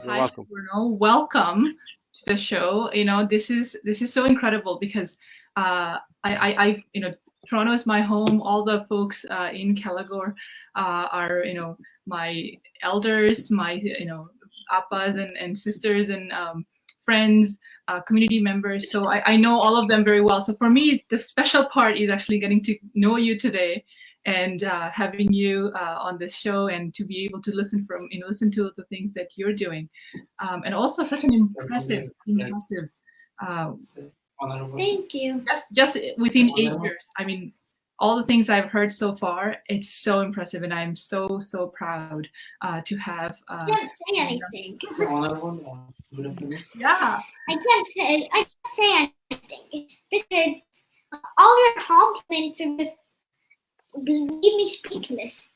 You're Hi, welcome. Soborno. Welcome to the show. This is so incredible because Toronto is my home. All the folks in Khelaghar are my elders, my appas and sisters and friends, community members. So I know all of them very well. So for me, the special part is actually getting to know you today and having you on this show and to be able to listen to the things that you're doing, and also such an impressive. Thank you. Just within 8 years, I mean, all the things I've heard so far, it's so impressive, and I'm so proud to have. I can't say anything. Yeah. I can't say anything because all your compliments are just leave me speechless.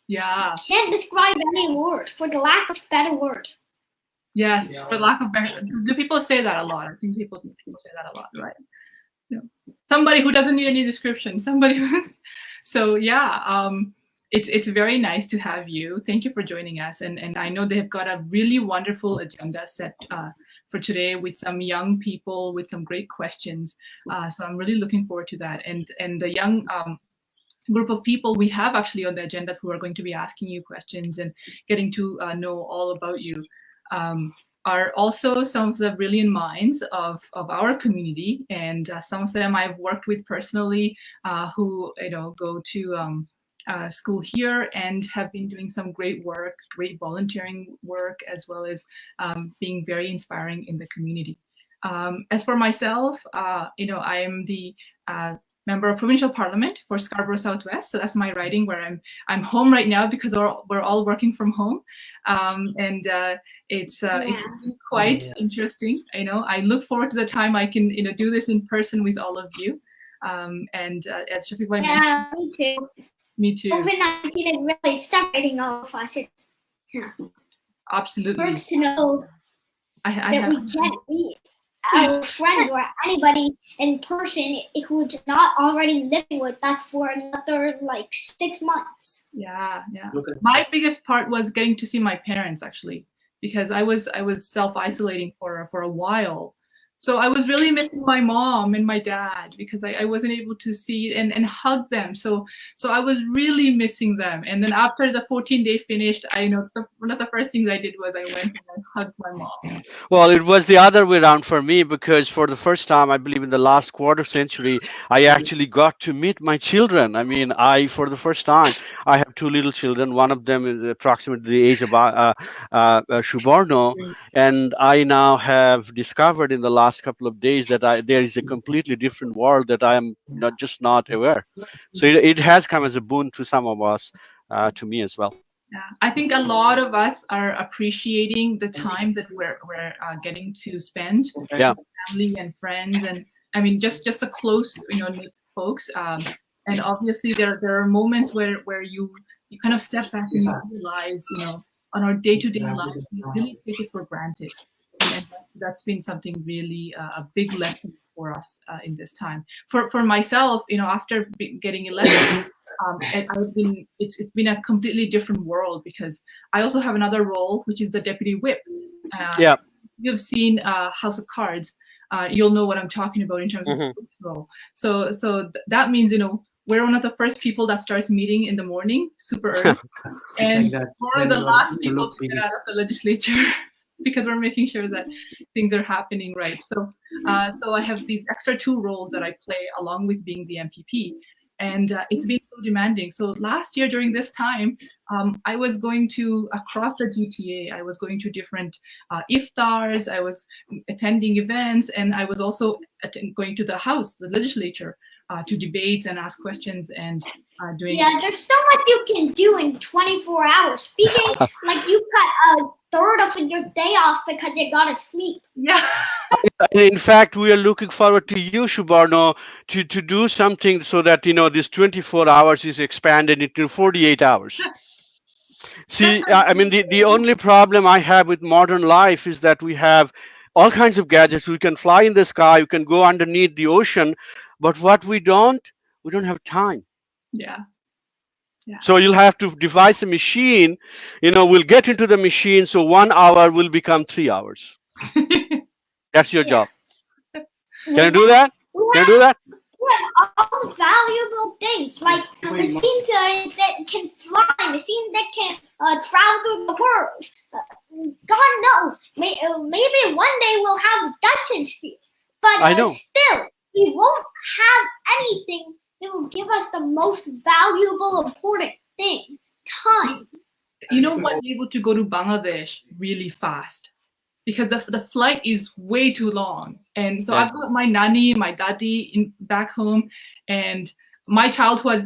Yeah. Can't describe any word for the lack of better word. Yes, for lack of better. Do people say that a lot? I think people say that a lot, right? Somebody who doesn't need any description. Somebody. So yeah, it's very nice to have you. Thank you for joining us, and I know they've got a really wonderful agenda set for today with some young people with some great questions. So I'm really looking forward to that, and the young. Group of people we have actually on the agenda who are going to be asking you questions and getting to know all about you are also some of the brilliant minds of our community, and some of them I've worked with personally, who go to school here and have been doing some great work, great volunteering work, as well as being very inspiring in the community. As for myself, I am the member of provincial parliament for Scarborough Southwest. So that's my riding where I'm home right now because we're all working from home, and it's been quite interesting. I look forward to the time I can do this in person with all of you. And as Shafiq mentioned, me too. Me too. COVID-19 is really separating all of us. Absolutely. It hurts to know that we can't meet our friend or anybody in person who's not already living with us for another 6 months. Yeah. My biggest part was getting to see my parents actually, because I was self-isolating for a while. So I was really missing my mom and my dad because I wasn't able to see and hug them. So I was really missing them. And then after the 14-day finished, one of the first things I did was I went and I hugged my mom. Well, it was the other way around for me because for the first time, I believe in the last quarter century, I actually got to meet my children. I mean, for the first time, I have two little children. One of them is approximately the age of Soborno, and I now have discovered in the last couple of days that there is a completely different world that I am not aware. So it has come as a boon to some of us, to me as well. Yeah, I think a lot of us are appreciating the time that we're getting to spend with family and friends, and I mean just the close knit folks. And obviously there are moments where you kind of step back and you realize on our day-to-day lives we really take it for granted, and that's been something really a big lesson for us in this time. For myself, after getting elected. It's been a completely different world because I also have another role, which is the deputy whip. You've seen House of Cards. You'll know what I'm talking about in terms of the role. So that means we're one of the first people that starts meeting in the morning, super early, and one of the last people to get out of the legislature. Because we're making sure that things are happening right. So I have these extra two roles that I play along with being the MPP. And it's been so demanding. So last year during this time, I was going to across the GTA. I was going to different iftars. I was attending events, and I was also going to the House, the legislature, to debate and ask questions and doing. Yeah, there's so much you can do in 24 hours. Speaking like you cut a third of your day off because you gotta sleep. Yeah. In fact, we are looking forward to you, Soborno, to do something so that this 24 hours is expanded into 48 hours. See, I mean, the only problem I have with modern life is that we have all kinds of gadgets. We can fly in the sky, we can go underneath the ocean, but what we don't have time. Yeah. Yeah. So you'll have to devise a machine. We'll get into the machine. So 1 hour will become 3 hours. That's your job. Can you do that? Can you do that? All the valuable things like machines that can fly, machines that can travel through the world. God knows, maybe one day we'll have Dyson sphere, but I know. still, we won't have anything that will give us the most valuable, important thing: time. You know what? Be able to go to Bangladesh really fast because the flight is way too long. And so Yeah. I've got my nani, my daddy back home, and my childhood was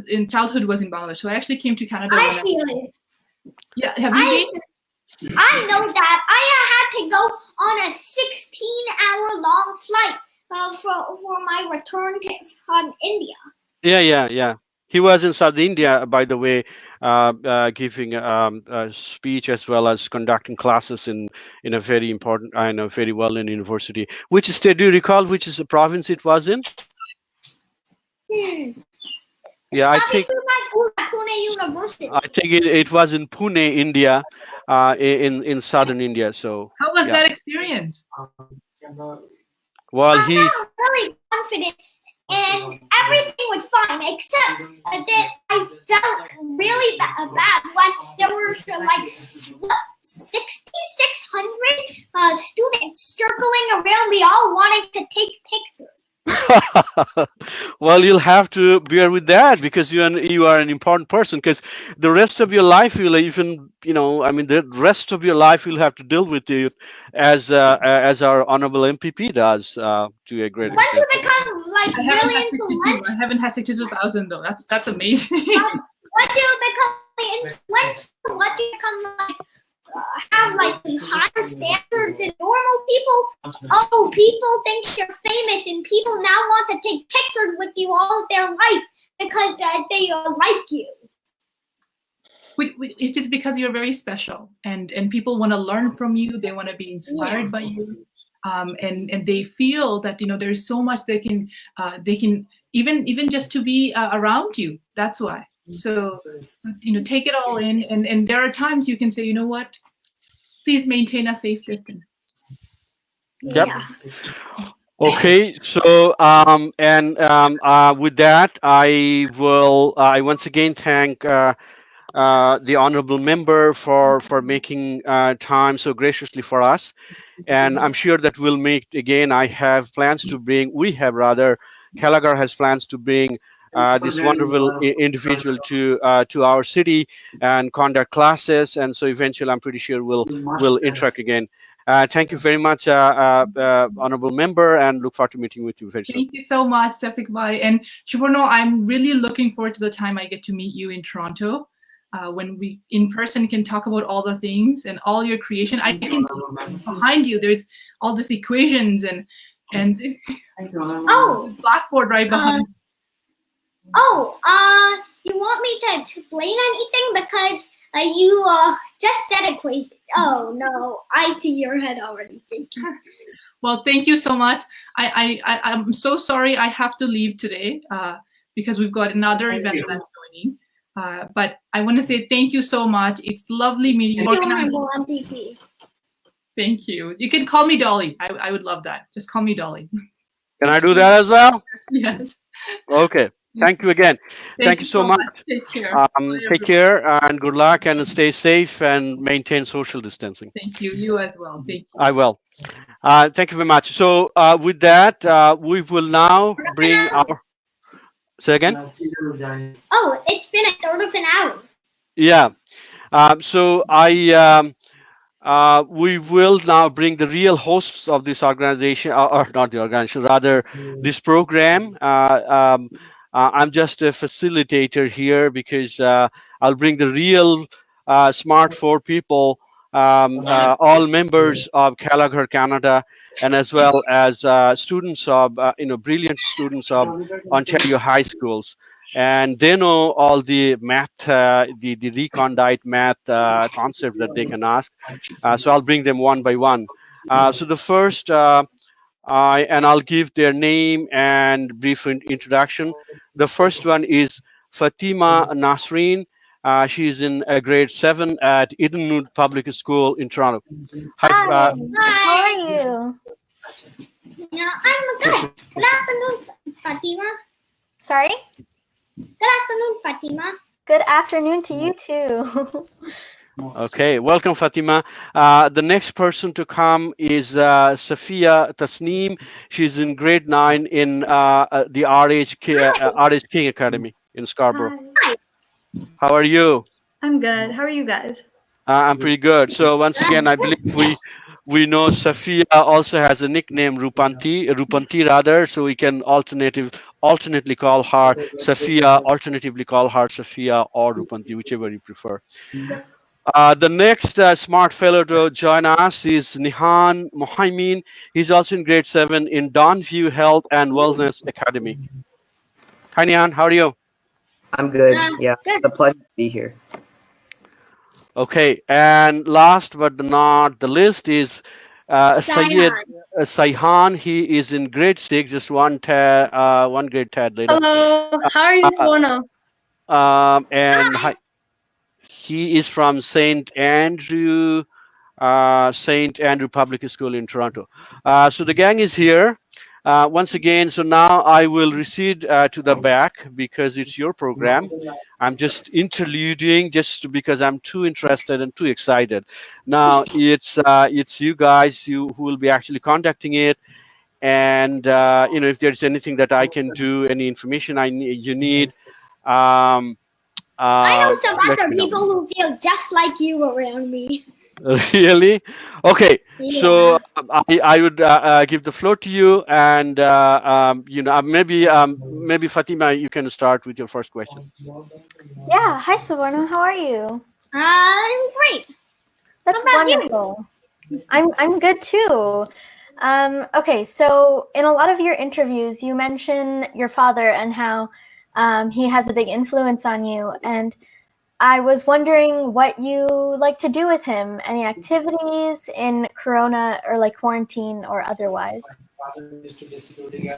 in Bangladesh. So I actually came to Canada. I feel it. Yeah, have you been? I know that I had to go on a 16-hour-long flight for my return from India. Yeah. He was in South India, by the way, giving a speech as well as conducting classes in a very important, I know, very well-known university. Which state do you recall? Which is the province it was in? Yeah, I think Pune University. I think it was in Pune, India, in southern India. So How was yeah. that experience? Well, I felt really confident, and everything was fine, except that I felt really bad when there were like 6,600 students circling around me, all wanting to take pictures. well, you'll have to bear with that because you are an important person. Because the rest of your life, you'll even the rest of your life you'll have to deal with it as our honorable MPP does to a great Once you extent. become like really influential, I haven't had 62,000 though. That's amazing. once you become influential, once you become like have like higher standards than normal people. Oh, people think you're famous, and people now want to take pictures with you all of their life because they like you. It's just because you're very special, and people want to learn from you. They want to be inspired by you, and they feel that there's so much they can even just to be around you. That's why. So take it all in, and there are times you can say, you know what, please maintain a safe distance. Yep. Yeah. Okay, so with that, I will once again thank the honorable member for making time so graciously for us, and I'm sure that we'll make again. We have rather, Khelaghar has plans to bring this wonderful individual to our city and conduct classes, and so eventually I'm pretty sure we'll interact again. Thank you very much, honorable member, and look forward to meeting with you very soon. Thank you so much, Tefik Bhai. And Soborno, I'm really looking forward to the time I get to meet you in Toronto, when we in person can talk about all the things and all your creation. I can see behind you there's all these equations and blackboard right behind. You want me to explain anything because you just said equations? Oh no, I see your head already thinking. Well, thank you so much. I'm so sorry I have to leave today because we've got another event that I'm joining. But I want to say thank you so much. It's lovely meeting you. Honorable MPP. Thank you. You can call me Doly. I would love that. Just call me Doly. Can I do that as well? Yes. Okay. Thank you again. Thank you so much. Take care. Take care and good luck and stay safe and maintain social distancing. Thank you. You as well. Thank you. I will. Thank you very much. So with that, we will now bring our... Say again? Oh, it's been a third of an hour. Yeah. So we will now bring the real hosts of this organization, or not the organization, rather this program. I'm just a facilitator here because I'll bring the real smart four people, all members of Khelaghar Canada, and as well as students of, brilliant students of Ontario high schools. And they know all the math, the recondite math concepts that they can ask. So I'll bring them one by one. So the first, and I'll give their name and brief introduction. The first one is Fatima Nasreen. She's in grade 7 at Edenwood Public School in Toronto. Hi. Hi, Hi. how are you? No, I'm good. Good afternoon, Fatima. Sorry? Good afternoon, Fatima. Good afternoon to you too. Okay, welcome, Fatima. The next person to come is Safia Tasneem. She's in grade 9 in the RH King Academy in Scarborough. Hi. How are you? I'm good. How are you guys? I'm pretty good. So once again, I believe we know Safia also has a nickname Rupanti rather, so we can alternately call her Safia, alternatively call her Safia or Rupanti, whichever you prefer. The next smart fellow to join us is Nihan Mohaimin. He's also in grade 7 in Dawnview Health and Wellness Academy. Hi, Nihan. How are you? I'm good. Yeah, Good. it's a pleasure to be here. Okay. And last but not the least is Syed Saihan. He is in grade 6, just one grade tad later. Hello. How are you, Soborno? And he is from St. Andrew Public School in Toronto. So the gang is here once again. So now I will recede to the back because it's your program. I'm just interluding just because I'm too interested and too excited. Now it's you guys who will be actually conducting it. And if there's anything that I can do, any information you need. I know some let other me know. people who feel just like you around me. Really? Okay. Yeah. So I would give the floor to you, and maybe Fatima, you can start with your first question. Yeah, hi Soborno, how are you? I'm great. That's How about you? wonderful. I'm good too. Okay, so in a lot of your interviews, you mention your father and how he has a big influence on you, and I was wondering what you like to do with him. Any activities in Corona or like quarantine or otherwise?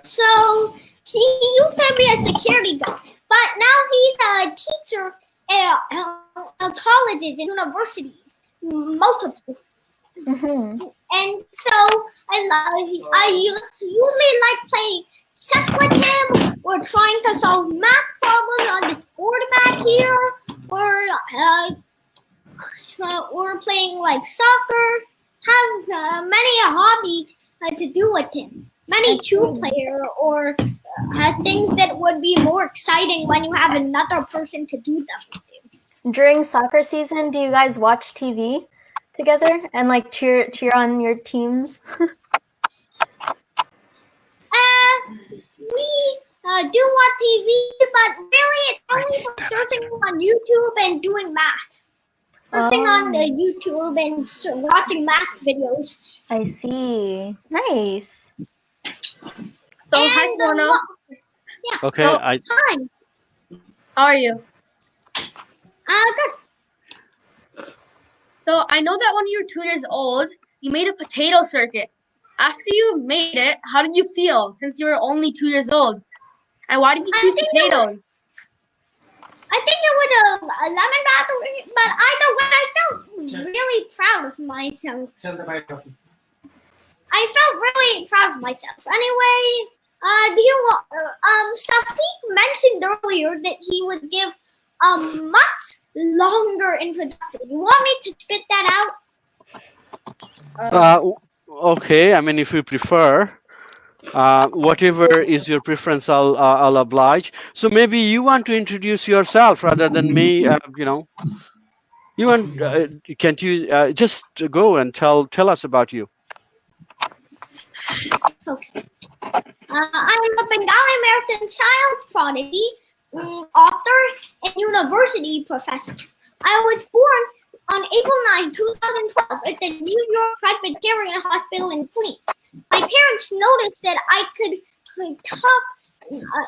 So he used to be a security guard, but now he's a teacher at colleges and universities, multiple. Mm-hmm. And so I usually like playing chess with him, or trying to solve math problems on this board back here, or playing like soccer. Have many hobbies to do with him. Many two-player or things that would be more exciting when you have another person to do them with you. During soccer season, do you guys watch TV together and like cheer on your teams? We do watch TV, but really it's only for searching on YouTube and doing math. Searching on the YouTube and watching math videos. I see. Nice. So, hi, Soborno. Okay. So- Hi. How are you? Good. So, I know that when you were 2 years old, you made a potato circuit. After you made it, how did you feel since you were only 2 years old? And why did you choose potatoes? I think it was a lemon bath, but either way, I felt really proud of myself. I felt really proud of myself. Anyway, Safiq mentioned earlier that he would give a much longer introduction. You want me to spit that out? Okay. I mean, if you prefer, whatever is your preference, I'll oblige. So maybe you want to introduce yourself rather than me. You want? Can't you just go and tell us about you? Okay. I'm a Bengali American child prodigy, author, and university professor. I was born on April 9, 2012 at the New York Presbyterian Hospital in Queens. My parents noticed that I could talk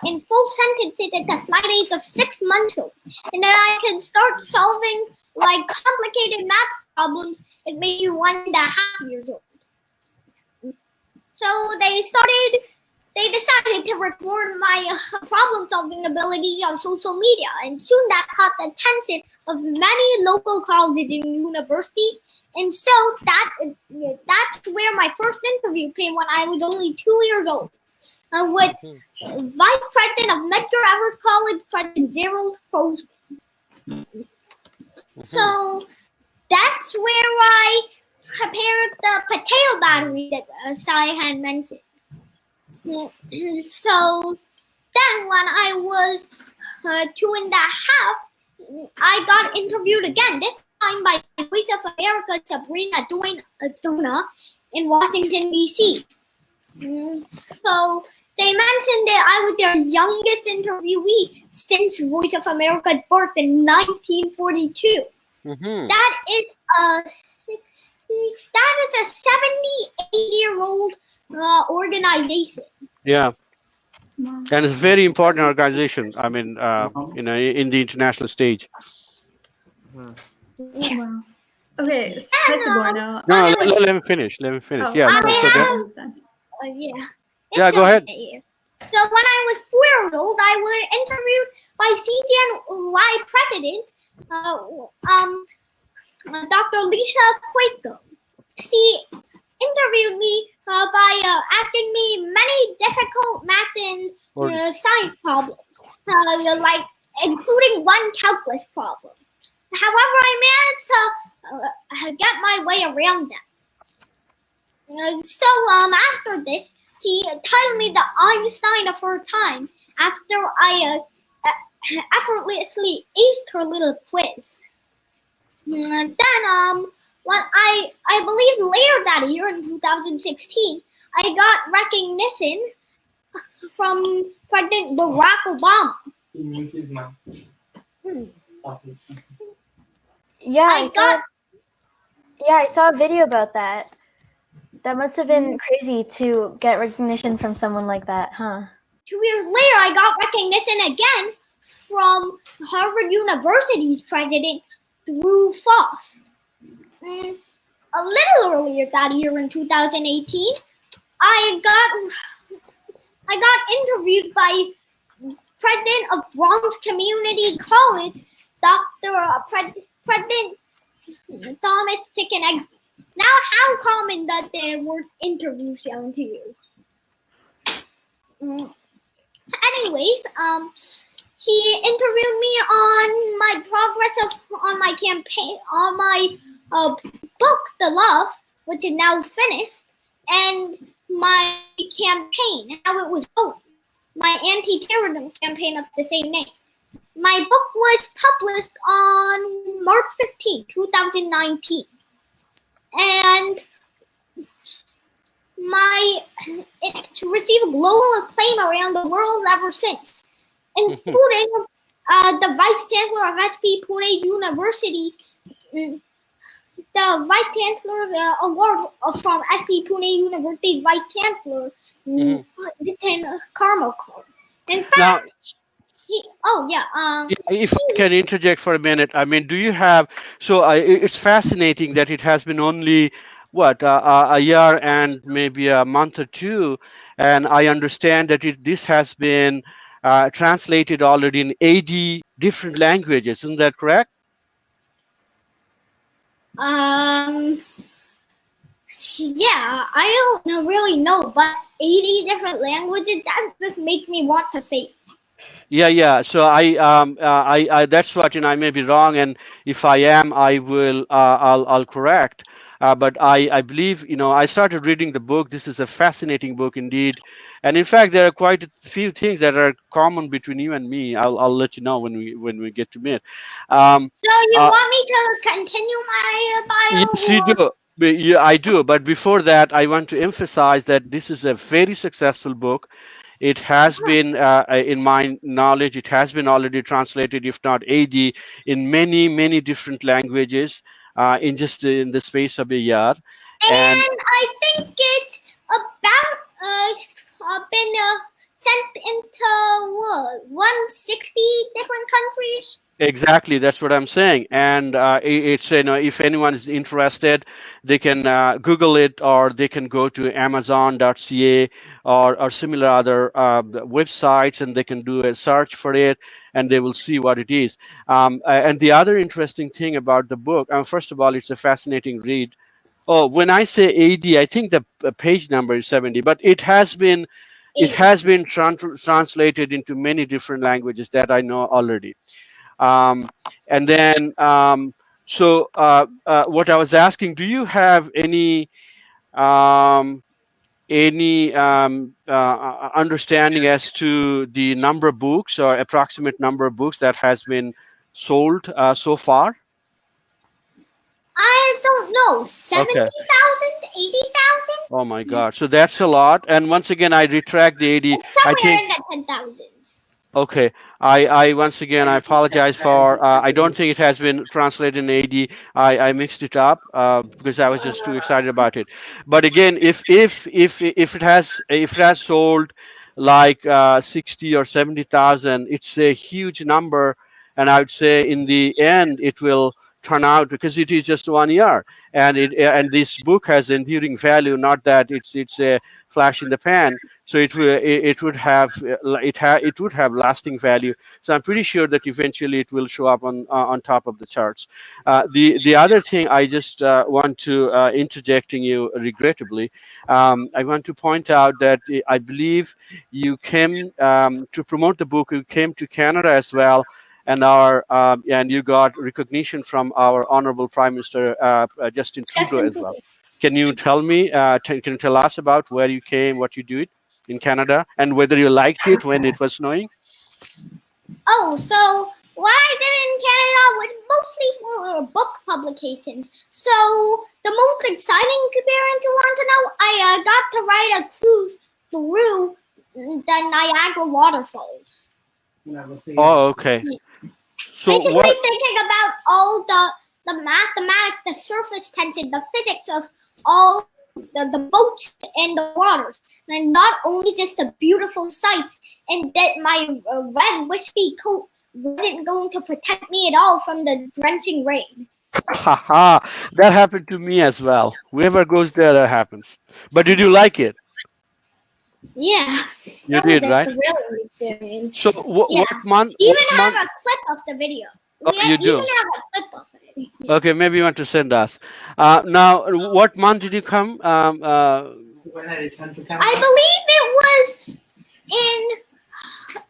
in full sentences at the slight age of 6 months old, and that I could start solving like complicated math problems at maybe 1.5 years old. So they they decided to record my problem-solving abilities on social media, and soon that caught the attention of many local colleges and universities. And so that's where my first interview came when I was only 2 years old. With Vice President of Medgar Evers College, President Gerald Crosby. So that's where I prepared the potato battery that Sai had mentioned. So then when I was 2.5, I got interviewed again, this time by Voice of America Sabrina Dona in Washington, D.C. So they mentioned that I was their youngest interviewee since Voice of America's birth in 1942. That is a 78-year-old organization. Yeah. And it's a very important organization. I mean, in the international stage. Wow. Okay, hi Soborno. No, let me finish. Oh, Yeah, I go have- ahead. Yeah, go ahead. Okay. So when I was 4 years old, I was interviewed by CCNY president, Dr. Lisa Quaco. She interviewed me by asking me many difficult math and science problems, like including one calculus problem. However, I managed to get my way around them. So after this, she titled me the Einstein of her time after I effortlessly aced her little quiz. Then, when I believe later that year in 2016, I got recognition from President Barack Obama. I saw a video about that. That must have been crazy to get recognition from someone like that, huh? 2 years later, I got recognition again from Harvard University's president, Drew Foss. A little earlier that year in 2018, I got interviewed by president of Bronx Community College, President Thomas Chicken. Now, how common that there were interviews sound to you? Anyways, he interviewed me on my progress on my campaign, on my book, The Love, which is now finished, and my campaign, how it was going, my anti-terrorism campaign of the same name. My book was published on March 15, 2019. And it's received global acclaim around the world ever since, including the Vice Chancellor of SP Pune University's the Vice Chancellor Award from SP Pune University's Vice Chancellor, Lieutenant Karmakar. In fact, if I can interject for a minute, I mean, do you have? So it's fascinating that it has been only a year and maybe a month or two, and I understand that this has been translated already in 80 different languages. Isn't that correct? Yeah, I don't really know, but 80 different languages, that just makes me want to say. Yeah. So I that's what, I may be wrong, and if I am, I'll correct. But I believe, I started reading the book. This is a fascinating book indeed, and in fact, there are quite a few things that are common between you and me. I'll let you know when we get to meet. So you want me to continue my bio? Yes, you do. Yeah, I do. But before that, I want to emphasize that this is a very successful book. It has been, in my knowledge, it has been already translated, if not 80, in many different languages in the space of a year. And I think it's about been sent into 160 different countries. Exactly, that's what I'm saying. And it's, if anyone is interested, they can Google it, or they can go to Amazon.ca or similar other websites, and they can do a search for it, and they will see what it is. And the other interesting thing about the book, first of all, it's a fascinating read. Oh, when I say AD, I think the page number is 70, but it has been translated into many different languages that I know already. um, and then what I was asking, do you have um, any understanding as to the number of books or approximate number of books that has been sold so far? I don't know. Okay. 70,000, 80,000? Oh my God. So that's a lot. And once again, I retract the 80. I Somewhere think. in the 10,000s. Okay. I once again, I apologize for, I don't think it has been translated in AD. I mixed it up because I was just too excited about it. But again, if it has sold like 60 or 70,000, it's a huge number. And I would say in the end, it will turn out, because it is just 1 year, and this book has enduring value, not that it's a flash in the pan. So it would have it would have lasting value. So I'm pretty sure that eventually it will show up on top of the charts. The other thing I just want to interjecting you regrettably, I want to point out that I believe you came to promote the book. You came to Canada as well, and you got recognition from our honorable Prime Minister Justin Trudeau Justin as well. Trudeau. Can you tell me? Can you tell us about where you came, what you did in Canada, and whether you liked it when it was snowing? Oh, so what I did in Canada was mostly for book publication. So the most exciting experience you want to know, I got to ride a cruise through the Niagara waterfalls. Oh, okay. So Basically what? thinking about all the mathematics, the surface tension, the physics of all the boats and the waters, and not only just the beautiful sights, and that my red wispy coat wasn't going to protect me at all from the drenching rain. Haha, that happened to me as well. Whoever goes there, that happens. But did you like it? Yeah, You that was did, a right? thrilling experience. So Yeah, what month? we What even have month? a clip of the video. Oh, We you even do. have a clip of it. Okay, maybe you want to send us. Now, what month did you come? I believe it was in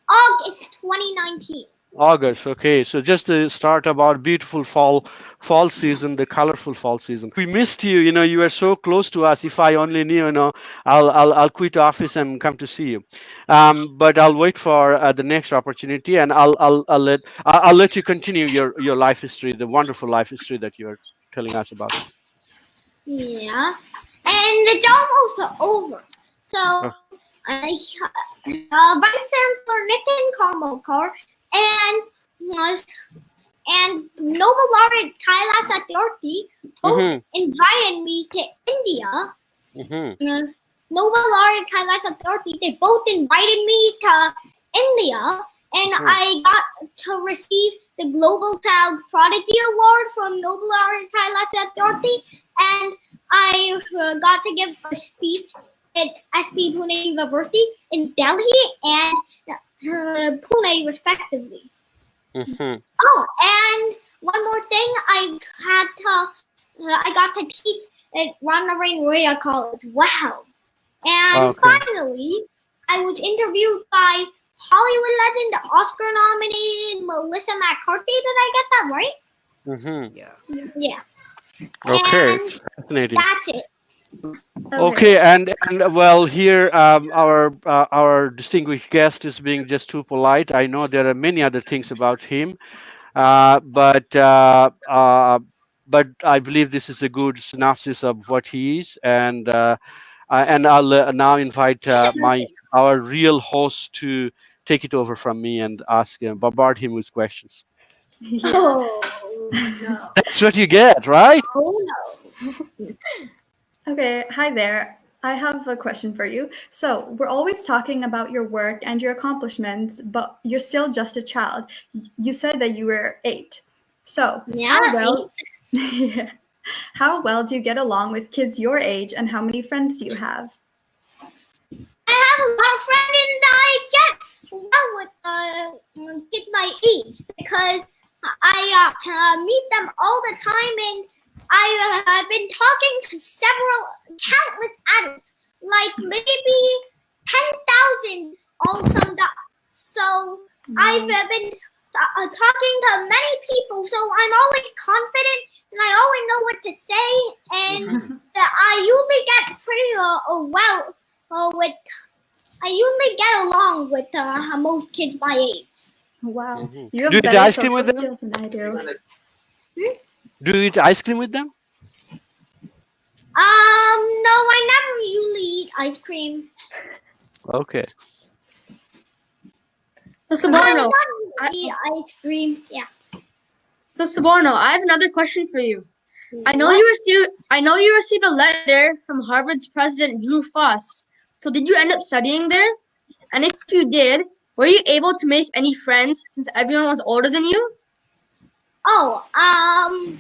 August 2019. August. Okay, so just the start of our beautiful fall season, the colorful fall season. We missed you. You were so close to us. If I only knew, I'll quit office and come to see you. But I'll wait for the next opportunity, and I'll let you continue your life history, the wonderful life history that you're telling us about. Yeah, and it's almost over. So, Oh. Vice Chancellor Nitin Karmakar and Nobel laureate Kailash Satyarthi both Mhm. invited me to India. Mhm. Nobel laureate Khelaghar Satyarthi, they both invited me to India, and I got to receive the Global Child Prodigy Award from Nobel laureate Khelaghar Satyarthi, and I got to give a speech at SP Pune University in Delhi and Pune, respectively. Mhm. Oh, and one more thing, I got to teach at Ronald Royal College. Wow. And Okay. finally, I was interviewed by Hollywood legend, Oscar-nominated Melissa McCarthy. Did I get that right? Mhm. Yeah. Yeah. Okay. And Fascinating. that's it. Okay, and well, here our distinguished guest is being just too polite. I know there are many other things about him, uh, but uh, uh, but I believe this is a good synopsis of what he is, and I'll now invite our real host to take it over from me and ask him, bombard him with questions. Oh no. That's what you get, right? Oh no. Okay, hi there. I have a question for you. So, we're always talking about your work and your accomplishments, but you're still just a child. You said that you were 8. So, Yeah, how well how well do you get along with kids your age, and how many friends do you have? I have a lot of friends and I get well with kids my age because I meet them all the time and I've been talking to countless adults, like maybe 10,000 all summed up. So I've been talking to many people, so I'm always confident and I always know what to say, and I usually get pretty well with. I usually get along with most kids my age. Wow. Mhm. You have Do you eat better ice cream with social them? skills than I do. Do you eat ice cream with them? No, I never usually eat ice cream. Okay. So I Soborno, don't eat ice cream. Yeah. so Soborno, I have another question for you. I know What? you received a letter from Harvard's president Drew Fuss. So did you end up studying there? And if you did, were you able to make any friends since everyone was older than you? Oh, no,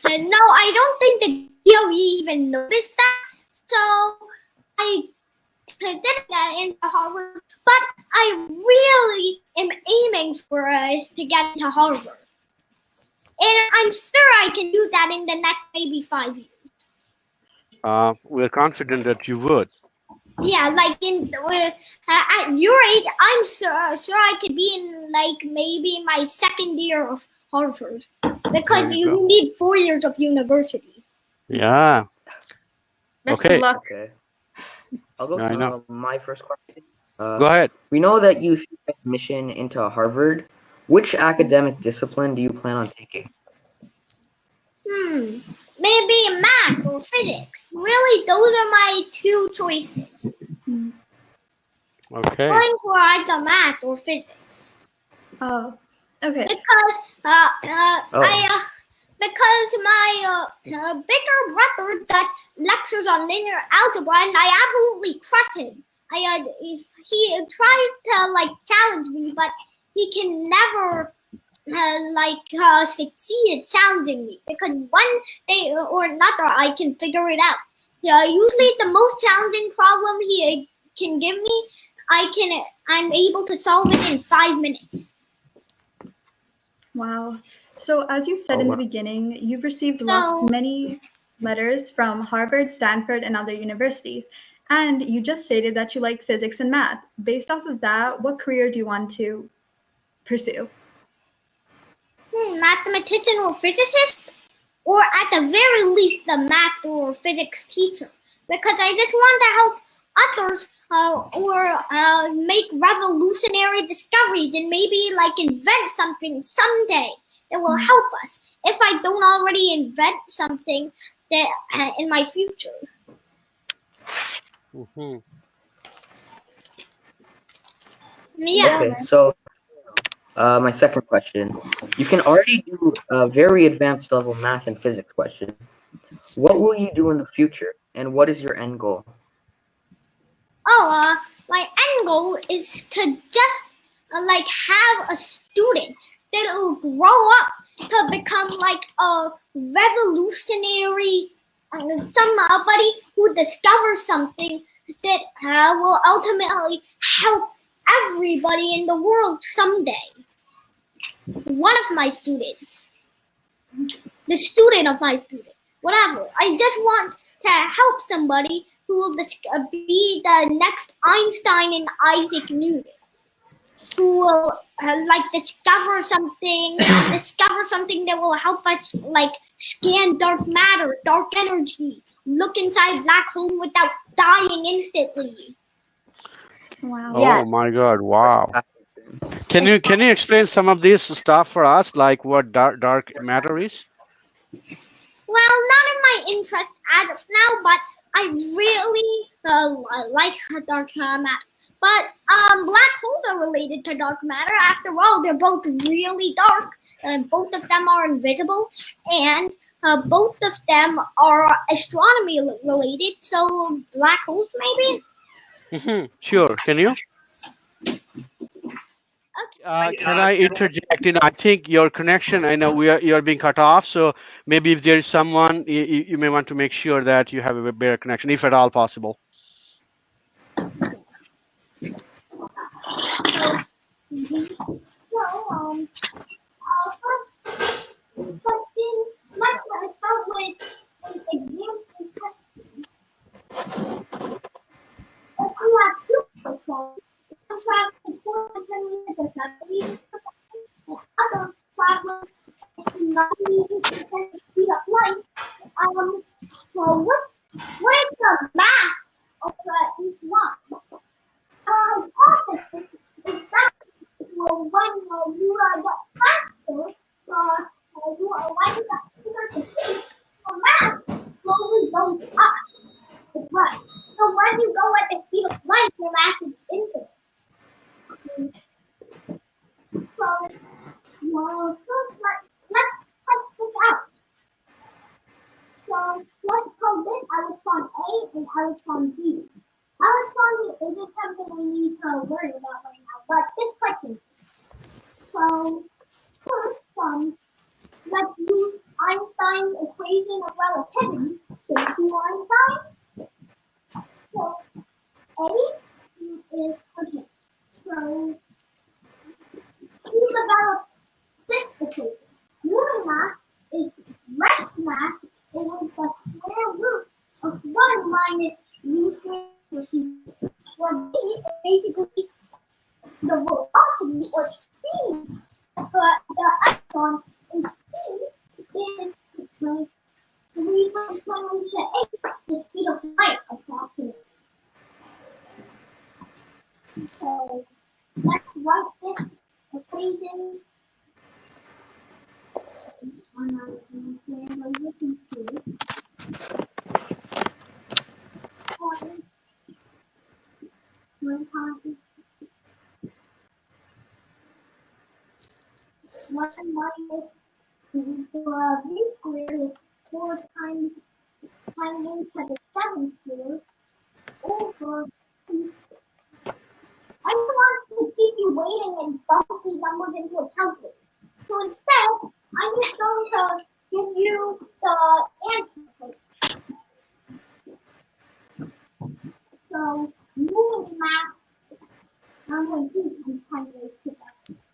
I don't think the DOE even noticed that. So I didn't get into Harvard, but I really am aiming for to get into Harvard. And I'm sure I can do that in the next maybe 5 years. We're confident that you would. Yeah, like at your age, I'm sure I could be in like maybe my second year of Harvard because There you go. you need 4 years of university. Yeah. Best Okay. of luck. Okay. I'll go I know. my first question. Go ahead. We know that you seek admission into Harvard. Which academic discipline do you plan on taking? Maybe math or physics. Really, those are my 2 choices. Okay. Going for either math or physics. Oh, okay. Because because my bigger brother that lectures on linear algebra, and I absolutely trust him. He tries to like challenge me, but he can never succeed at challenging me because one day or another I can figure it out. Usually the most challenging problem he can give me, I'm able to solve it in 5 minutes. Wow. So, as you said in the beginning, you've received many letters from Harvard, Stanford, and other universities. And you just stated that you like physics and math. Based off of that, what career do you want to pursue? Mathematician or physicist, or at the very least the math or physics teacher, because I just want to help others or make revolutionary discoveries and maybe like invent something someday that will help us if I don't already invent something that in my future. Mhm. Yeah. Okay, so my second question. You can already do a very advanced level math and physics question. What will you do in the future, and what is your end goal? My end goal is to just have a student that will grow up to become like a revolutionary, somebody who discovers something that will ultimately help everybody in the world someday. One of my students, the student of my student, whatever. I just want to help somebody who will be the next Einstein and Isaac Newton, who will discover something that will help us scan dark matter, dark energy, look inside black hole without dying instantly. Wow. Oh my God! Wow. Can you explain some of this stuff for us, like what dark matter is? Well, not in my interest as of now, but I really like dark matter. But black holes are related to dark matter. After all, they're both really dark, and both of them are invisible. And both of them are astronomy related. So black holes, maybe. Sure. Can you? Can I interject? I think your connection. I know you are being cut off. So maybe if there is someone, you may want to make sure that you have a better connection, if at all possible. First question. Let's start with exams and questions. If you have two questions, one travels 400 meters or 7 meters per second, and other travels at 90 meters per second speed of light. So what is the mass of each one? Opposite is that when you get faster, when you get the speed, the mass slowly goes up. Right. So when you go at the speed of light, your mass is infinite. So, let's test this out. So let's call this electron A and electron B. Electron isn't something we need to worry about right now, but this question. So first, let's use Einstein's equation of relativity. Thank you, Einstein. So A is okay. So we develop this equation. Moving mass is rest mass over the square root of 1 minus u squared over c. Where b is basically the velocity or speed, but the electron in speed is 3 times 10 to 8, the speed of light approximately. So let's write this equation on our computer. One minus v squared is 4 times 10 to the 7 squared over 2. I don't want to keep you waiting and dump these numbers into a calculator. So instead, I'm just going to give you the answer. So moving mass, I'm going to do times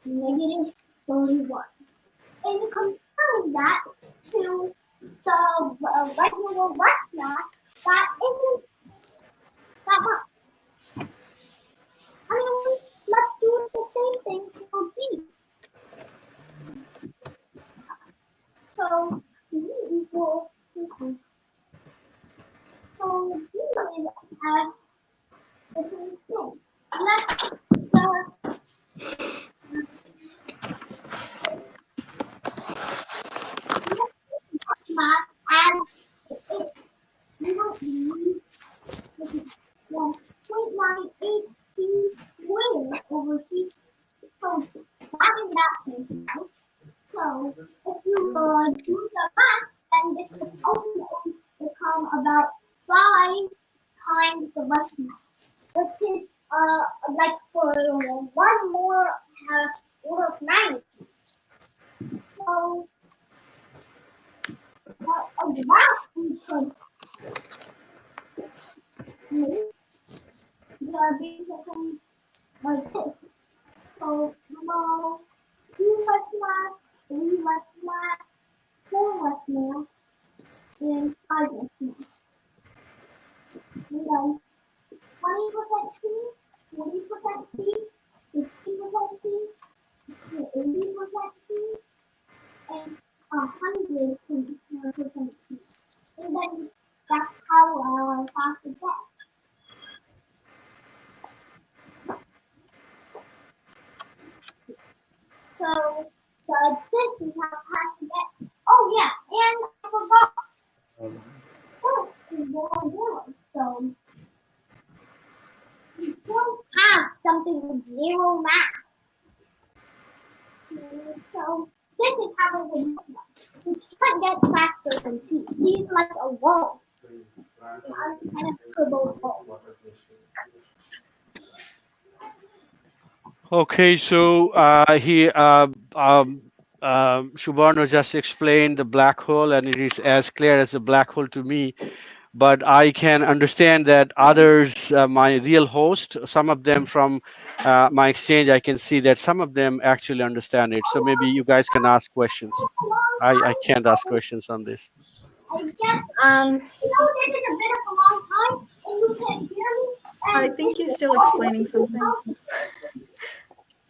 negative 31. And comparing that to the regular rest mass, that isn't that much. I mean, let's do the same thing for B. So B equals 2. So B is at the same thing. Let's math and it. We don't need 1.98 c squared over c. So having that thing out. So if you do the math, then this would ultimately become about 5 times the rest mass, which is like for one more order of magnitude. So a graph we should make basically like this. So 2 less mass, 3 less mass, 4 less mass, and 5 less mass. And then 20% C, 40% C, 60% C, 80% C, and 100% C. And then that's how fast it gets. So this is how fast it gets. Oh yeah, and I forgot. Oh, it's 0, 0. So you don't have something with 0 mass. So this is how it would look like. You can't get faster than can see. She's like a wall. Impenetrable wall. Okay, so Subarno just explained the black hole, and it is as clear as a black hole to me. But I can understand that others, my real host, some of them from my exchange, I can see that some of them actually understand it. So maybe you guys can ask questions. I can't ask questions on this. I guess this is a bit of a long time, and you can't hear me. I think he's still explaining something.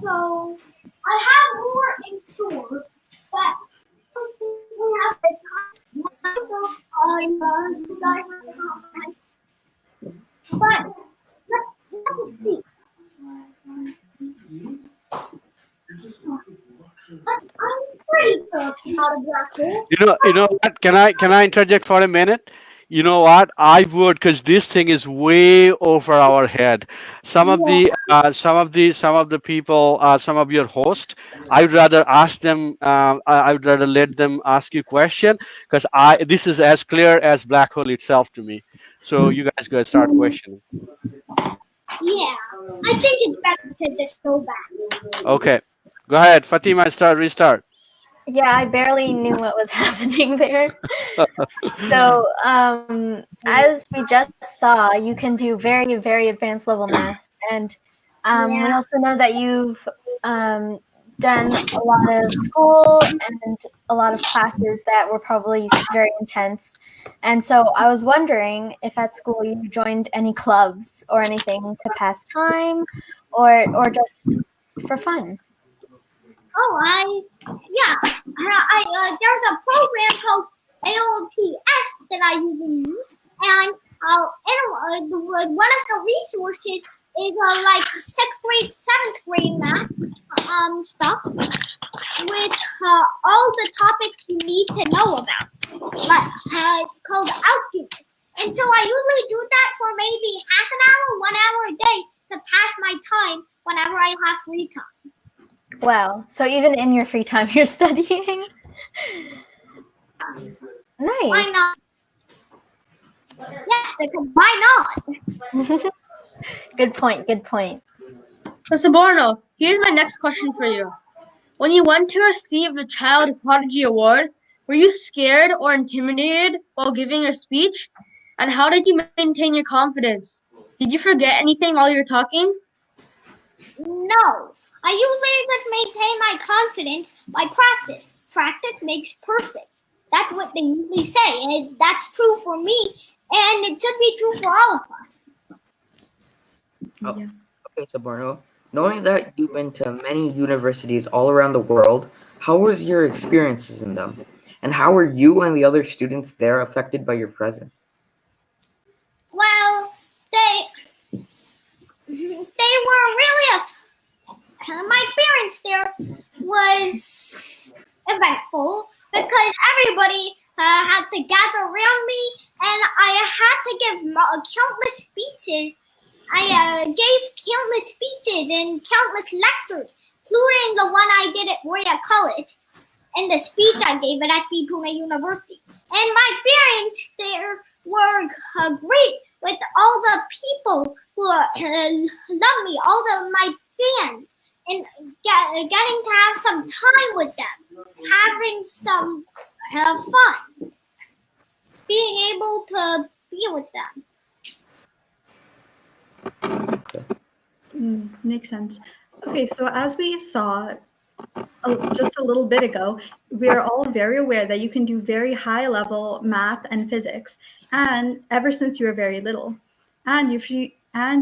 So I have more in store, but we have the time. You guys have the time. But let's see. I'm pretty certain about a black hole. You know what? Can I interject for a minute? You know what? I would, because this thing is way over our head. Some of the people, some of your hosts, I would rather ask them. I would rather let them ask you question, because this is as clear as black hole itself to me. So you guys go start questioning. Yeah, I think it's better to just go back. Okay, go ahead, Fatima. Restart. Yeah, I barely knew what was happening there. So, as we just saw, you can do very, very advanced level math. And we also know that you've done a lot of school and a lot of classes that were probably very intense. And so I was wondering if at school you joined any clubs or anything to pass time or just for fun. Oh, there's a program called AOPS that I usually use, and one of the resources is like 6th grade, 7th grade math stuff with all the topics you need to know about, called Activism. And so I usually do that for maybe half an hour, 1 hour a day to pass my time whenever I have free time. Wow. So even in your free time, you're studying? Nice. Why not? Yes, because why not? Good point. Good point. So Soborno, here's my next question for you. When you went to receive the Child Prodigy Award, were you scared or intimidated while giving your speech? And how did you maintain your confidence? Did you forget anything while you were talking? No. I usually just maintain my confidence by practice. Practice makes perfect. That's what they usually say, and that's true for me, and it should be true for all of us. Oh, okay, Soborno. Knowing that you've been to many universities all around the world, how was your experiences in them? And how were you and the other students there affected by your presence? Well, they were really my experience there was eventful because everybody had to gather around me, and I had to give countless speeches. I gave countless speeches and countless lectures, including the one I did at Royal College and the speech I gave at Pune University. And my experience there were great with all the people who love me, all my fans, and getting to have some time with them, having some fun, being able to be with them. Makes sense. Okay, so as we saw just a little bit ago, we are all very aware that you can do very high level math and physics, and ever since you were very little, and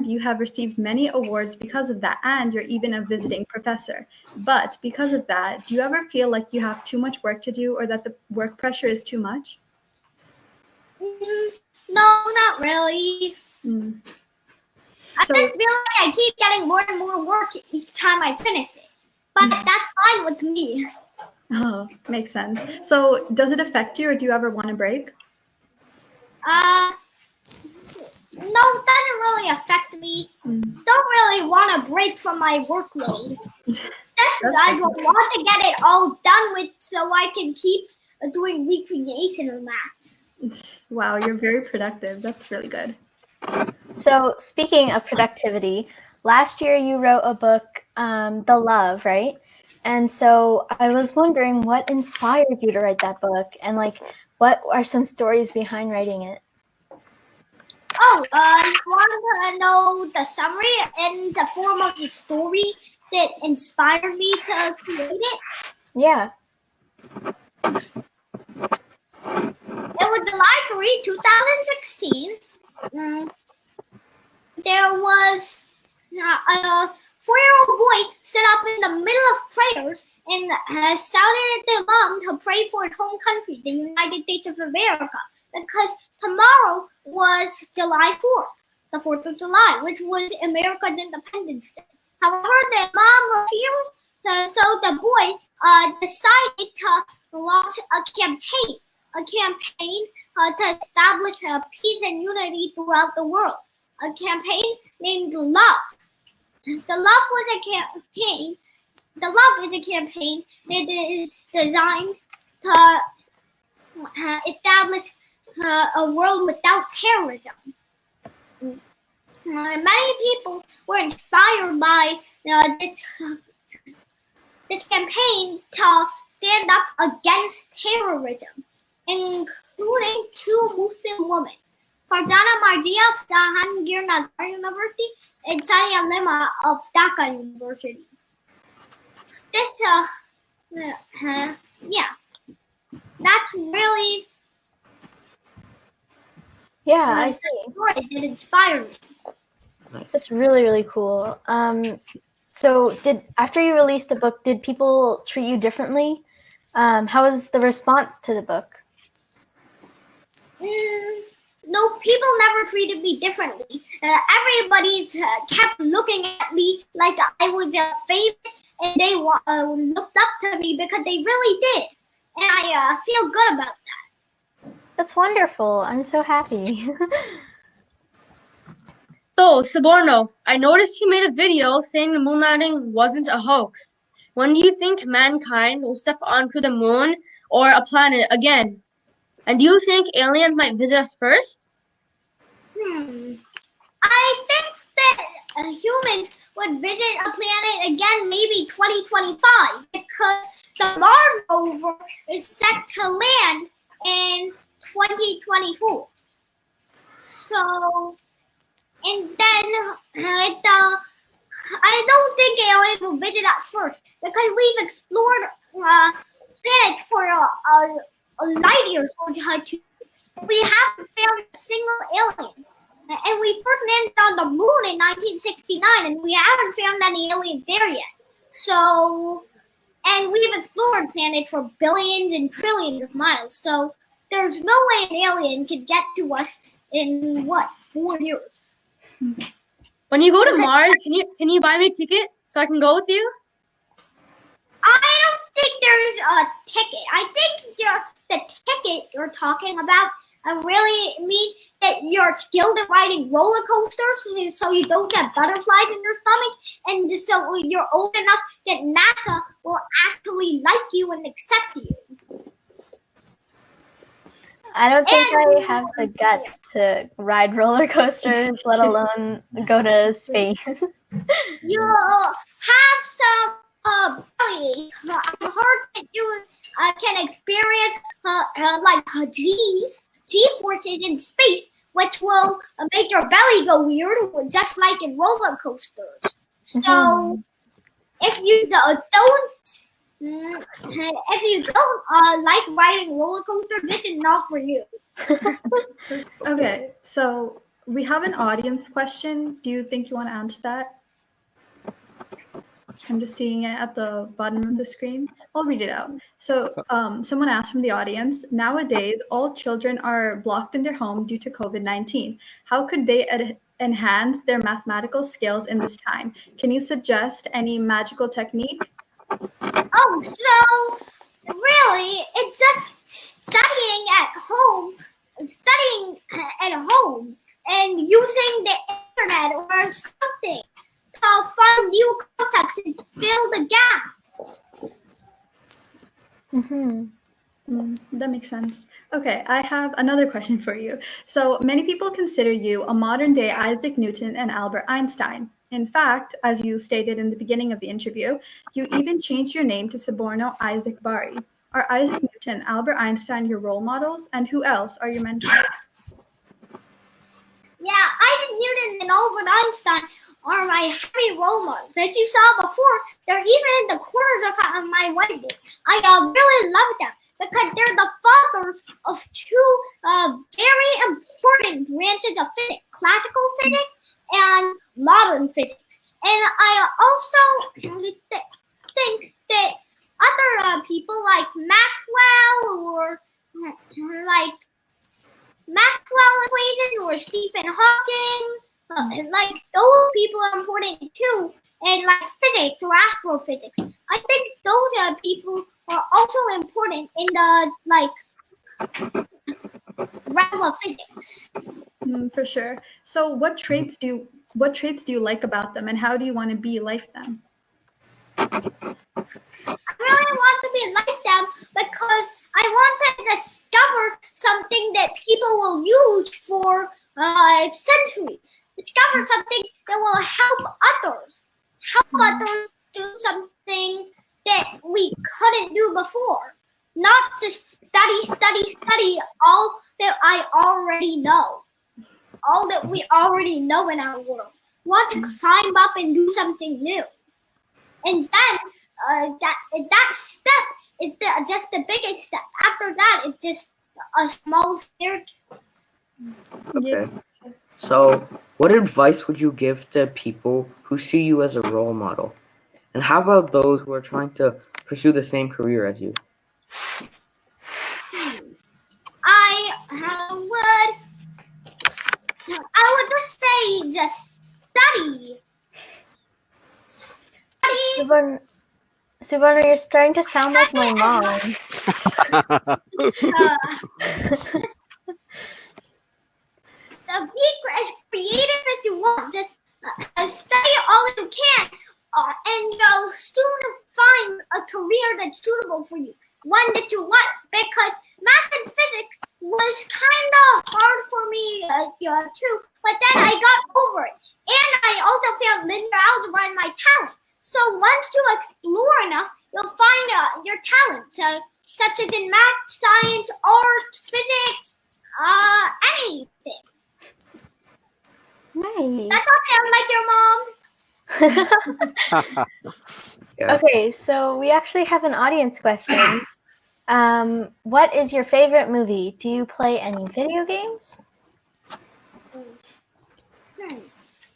you have received many awards because of that, and you're even a visiting professor. But because of that, do you ever feel like you have too much work to do, or that the work pressure is too much? No, not really. I just feel like I keep getting more and more work each time I finish it. But that's fine with me. Oh, makes sense. So does it affect you, or do you ever want a break? No, it doesn't really affect me. Don't really want a break from my workload. Just I don't want to get it all done with so I can keep doing recreation of maths. Wow, you're very productive. That's really good. So speaking of productivity, last year you wrote a book, The Love, right? And so I was wondering what inspired you to write that book, and like, what are some stories behind writing it? Oh, you want to know the summary and the form of the story that inspired me to create it? Yeah. It was July 3, 2016. There was a 4-year-old boy stood up in the middle of prayers and shouted at their mom to pray for his home country, the United States of America, because tomorrow was July 4th, the 4th of July, which was America's Independence Day. However, their mom refused, so the boy decided to launch a campaign to establish peace and unity throughout the world. A campaign named Love. The Love is a campaign that is designed to establish a world without terrorism. Many people were inspired by this campaign to stand up against terrorism, including 2 Muslim women, Fardana Mardia of Jahangir University and Sania Lema of Dhaka University. This, that's really I see. story that inspired me. That's really, really cool. So after you released the book, did people treat you differently? How was the response to the book? No, people never treated me differently. Everybody kept looking at me like I was famous, and they looked up to me because they really did. And I feel good about that. That's wonderful. I'm so happy. So, Soborno, I noticed you made a video saying the moon landing wasn't a hoax. When do you think mankind will step onto the moon or a planet again? And do you think aliens might visit us first? I think that humans would visit a planet again maybe 2025 because the Mars rover is set to land in 2024. So, and then I don't think aliens will visit us first because we've explored planets for a light years or two. We haven't found a single alien. And we first landed on the moon in 1969, and we haven't found any aliens there yet. So, and we've explored planets for billions and trillions of miles. So, there's no way an alien could get to us in 4 years. When you go to Mars, can you buy me a ticket so I can go with you? I don't think there's a ticket. I think the ticket you're talking about really means that you're skilled at riding roller coasters, so you don't get butterflies in your stomach, and so you're old enough that NASA will actually like you and accept you. I don't think I have the guts to ride roller coasters, let alone go to space. You have some ability. I've heard that you can experience like G-forces in space, which will make your belly go weird, just like in roller coasters. So, if you don't like riding roller coasters, this is not for you. Okay, so we have an audience question. Do you think you want to answer that? I'm just seeing it at the bottom of the screen. I'll read it out. So someone asked from the audience, nowadays, all children are blocked in their home due to COVID-19. How could they enhance their mathematical skills in this time? Can you suggest any magical technique? Oh, so really, it's just studying at home and using the internet or something to find new concepts and fill the gap. That makes sense. Okay, I have another question for you. So many people consider you a modern day Isaac Newton and Albert Einstein. In fact, as you stated in the beginning of the interview, you even changed your name to Soborno Isaac Bari. Are Isaac Newton, Albert Einstein your role models, and who else are you mentoring? Yeah, Isaac Newton and Albert Einstein are my heavy role models. As you saw before, they're even in the corners of my whiteboard. I really love them because they're the fathers of two very important branches of physics, classical physics and modern physics. And I also think that other people like Maxwell or like Maxwell equation or Stephen Hawking, like those people are important too, and like physics or astrophysics. I think those people are also important in the realm of physics. For sure. So what traits do you like about them, and how do you want to be like them? I really want to be like them because I want to discover something that people will use for centuries. Discover something that will help others do something that we couldn't do before. Not just study all that I already know. All that we already know in our world. Want to climb up and do something new. And then that step is just the biggest step. After that, it's just a small staircase. Okay. So, what advice would you give to people who see you as a role model? And how about those who are trying to pursue the same career as you? I would just say just study. Soborno, you're starting to sound like my mom. Be as creative as you want. Just study all you can, and you'll soon find a career that's suitable for you, one that you like. Because math and physics was kind of hard for me too, but then I got over it, and I also found linear algebra in my talent. So once you explore enough, you'll find your talent, such as in math, science, art, physics, anything. Nice. That's not sound like your mom. Yeah. Okay, so we actually have an audience question. What is your favorite movie? Do you play any video games?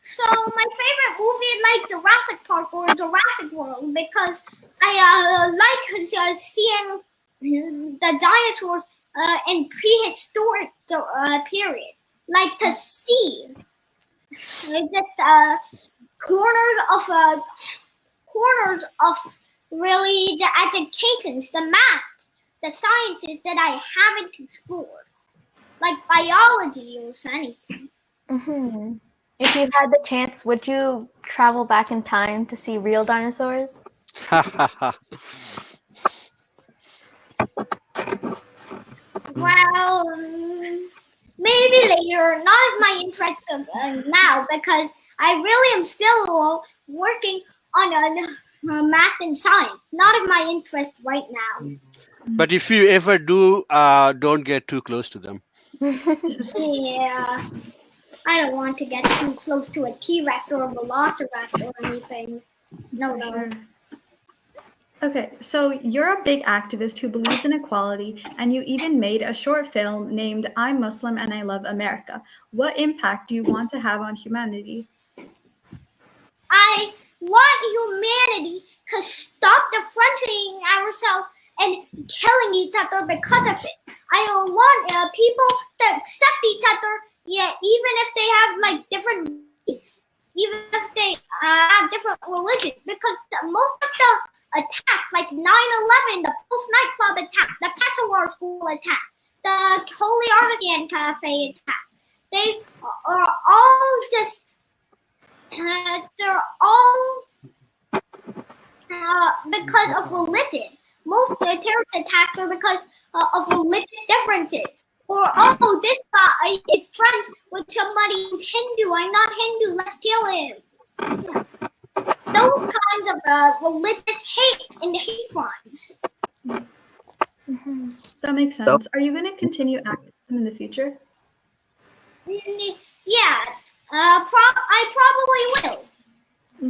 So my favorite movie is like Jurassic Park or Jurassic World because I like seeing the dinosaurs in prehistoric period. Like to see just corners of really the educations, the math, the sciences that I haven't explored, like biology or anything. Mm-hmm. If you had the chance, would you travel back in time to see real dinosaurs? Well, maybe later. Not as my interest now because I really am still working on math and science. Not of my interest right now. But if you ever do, don't get too close to them. Yeah. I don't want to get too close to a T-Rex or a Velociraptor or anything. No. Sure. Okay, so you're a big activist who believes in equality, and you even made a short film named I'm Muslim and I Love America. What impact do you want to have on humanity? I want humanity to stop differentiating ourselves and killing each other because of it. I want people to accept each other, yeah, even if they have like different beliefs, even if they have different religions, because most of the attacks, like 9/11, the Pulse nightclub attack, the Peshawar school attack, the Holy Artisan Cafe attack, they are all just, they're all because of religion. most terrorist attacks are because of religious differences. Or, this guy is friends with somebody who's Hindu. I'm not Hindu. Let's kill him. Those kinds of religious hate and hate crimes. That makes sense. Are you going to continue activism in the future? Yeah, I probably will.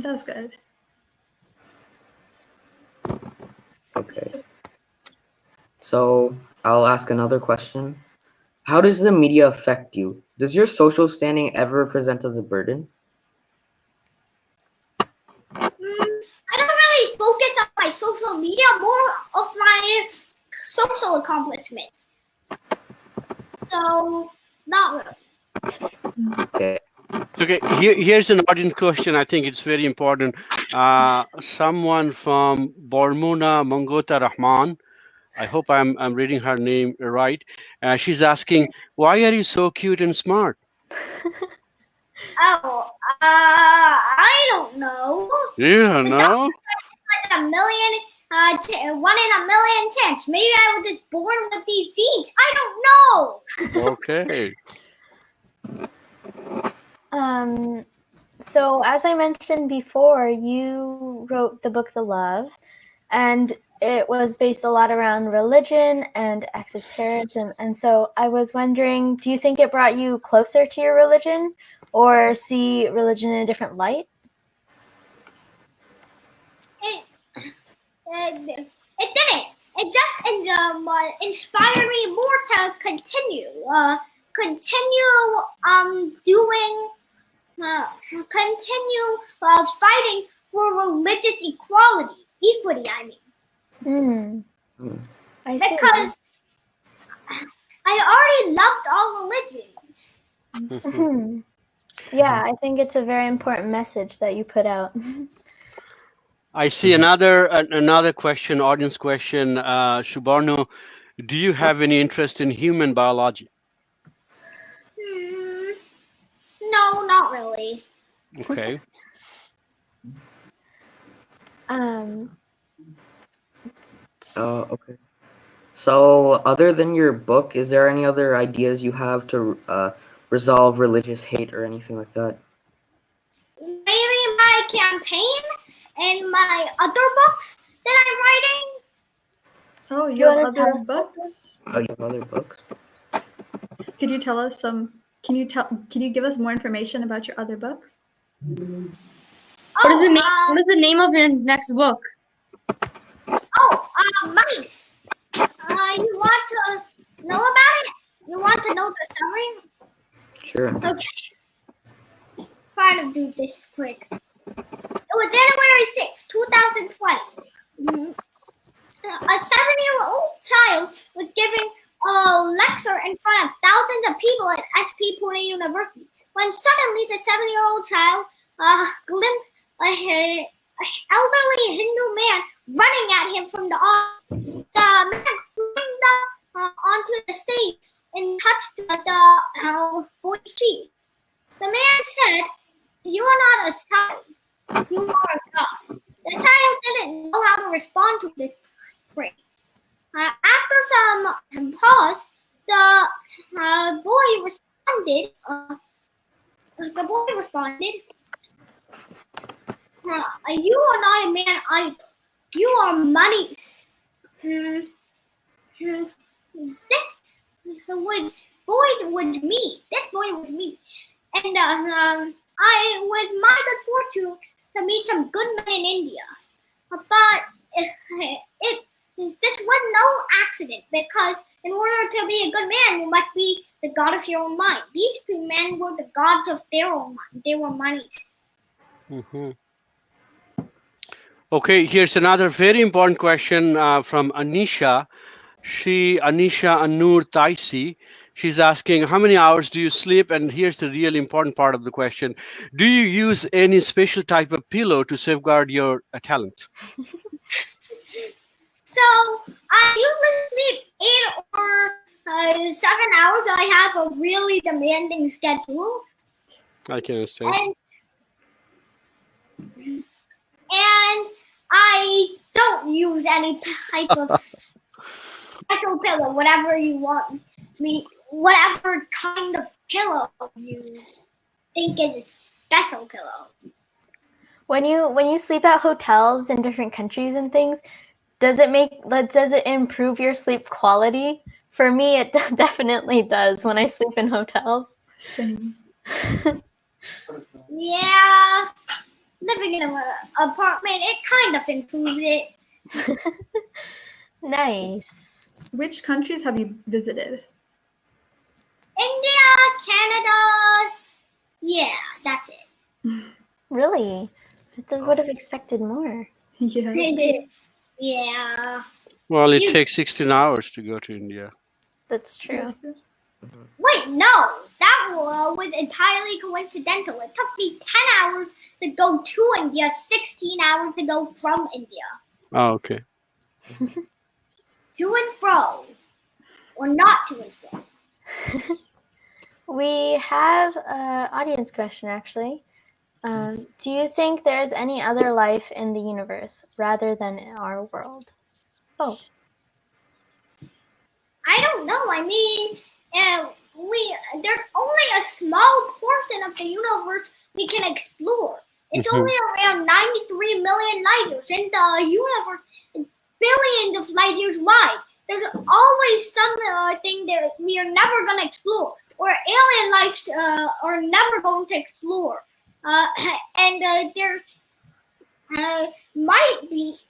That's good. Okay. So I'll ask another question. How does the media affect you? Does your social standing ever present as a burden? I don't really focus on my social media, more of my social accomplishments. So, not really. Okay. Okay, here's an audience question. I think it's very important. Someone from Bormuna Mangota Rahman. I hope I'm reading her name right. She's asking, why are you so cute and smart? Oh, I don't know. You don't know? Like one in a million chance. Maybe I was just born with these genes. I don't know. Okay. So as I mentioned before, you wrote the book The Love, and it was based a lot around religion and acts of terrorism. And so I was wondering, do you think it brought you closer to your religion, or see religion in a different light? It didn't. It just inspired me more to continue fighting for religious equity. I mean, I see. because I already loved all religions. Yeah, I think it's a very important message that you put out. I see another question, audience question. Soborno, do you have any interest in human biology? No, not really. Okay. Okay. So, other than your book, is there any other ideas you have to resolve religious hate or anything like that? Maybe my campaign and my other books that I'm writing. Oh, you have other books? Oh, you have other books? Could you tell us some? Can you give us more information about your other books? What is the name of your next book? Mice. You want to know about it? You want to know the summary? Sure. Okay. Try to do this quick. It was January 6, 2020. A 7-year-old child was giving a lecture in front of thousands of people at SP Pune University when suddenly the 7-year-old child glimpsed an elderly Hindu man running at him from the audience. The man climbed up onto the stage and touched the boy's cheek. The man said, "You are not a child. You are a god." The child didn't know how to respond to this phrase. After some pause, the boy responded. "You are not a man either. You are monies." This boy was me. And I was my good fortune to meet some good men in India. But this was no accident, because in order to be a good man, you must be the god of your own mind. These two men were the gods of their own mind. They were monies. Okay, here's another very important question from Anisha. Anisha Anur Taisi. She's asking, how many hours do you sleep? And here's the real important part of the question. Do you use any special type of pillow to safeguard your talent? So I usually sleep 8 or 7 hours. I have a really demanding schedule. I can understand. And I don't use any type of special pillow, whatever you want me, whatever kind of pillow you think is a special pillow. When you sleep at hotels in different countries and things, does it improve your sleep quality? For me, it definitely does when I sleep in hotels. Same. Yeah, living in an apartment, it kind of improves it. Nice. Which countries have you visited? India, Canada, yeah, that's it. Really? I would have expected more. Yeah. Yeah. Well, it You- takes 16 hours to go to India. That's true. Wait, no, that was entirely coincidental. It took me 10 hours to go to India, 16 hours to go from India. Oh, okay. To and fro. Or not to and fro. We have an audience question, actually. Do you think there's any other life in the universe rather than our world? Oh. I don't know. I mean, there's only a small portion of the universe we can explore. It's only around 93 million light years, and the universe is billions of light years wide. There's always something that we are never going to explore, or alien lives are never going to explore. There's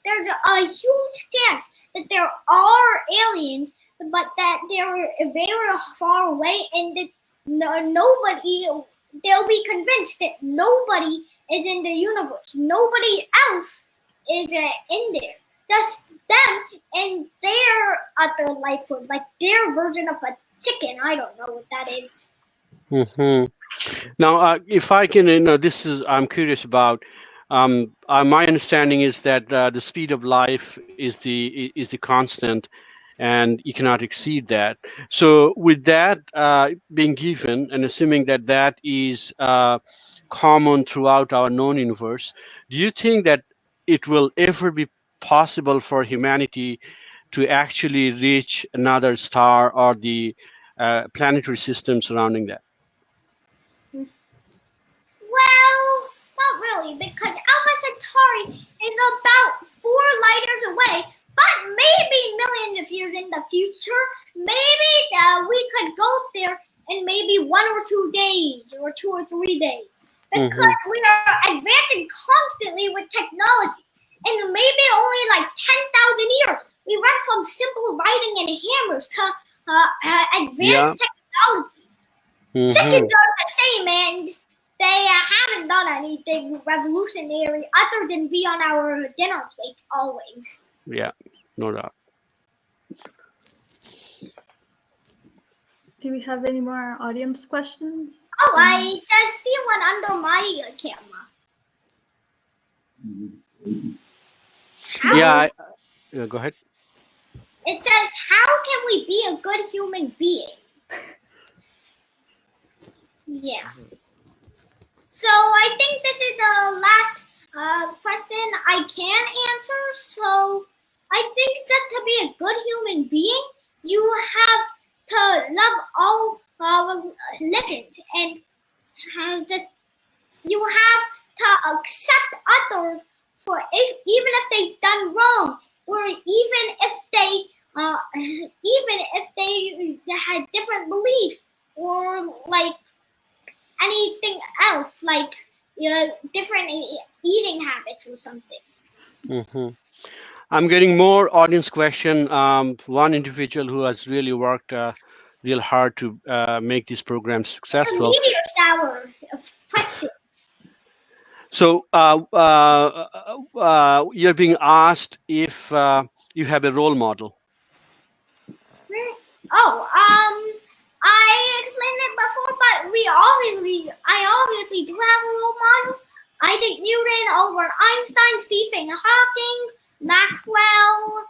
there's a huge chance that there are aliens, but that they're very far away, and that nobody, they'll be convinced that nobody is in the universe. Nobody else is in there. Just them and their other life form, like their version of a chicken. I don't know what that is. Now, if I can, I'm curious about. My understanding is that the speed of light is the constant, and you cannot exceed that. So, with that being given, and assuming that that is common throughout our known universe, do you think that it will ever be possible for humanity to actually reach another star or the planetary system surrounding that? Well, not really, because Alpha Centauri is about 4 light years away, but maybe millions of years in the future, maybe we could go there in maybe 1 or 2 days, or 2 or 3 days, because we are advancing constantly with technology. And maybe only like 10,000 years, we went from simple writing and hammers to advanced technology. Seconds are the same, and they haven't done anything revolutionary other than be on our dinner plates always. Yeah, no doubt. Do we have any more audience questions? Oh, I just see one under my camera. Yeah, go ahead. It says, how can we be a good human being? Yeah. So I think this is the last question I can answer. So I think that to be a good human being, you have to love all religions, and you have to accept others for even if they've done wrong, or even if they had different beliefs, or like anything else, like different eating habits or something. I'm getting more audience question. One individual who has really worked real hard to make this program successful. It's a meteor shower of questions. So you're being asked if you have a role model. Oh, I explained it before, but I obviously do have a role model. Isaac Newton, Albert Einstein, Stephen Hawking, Maxwell,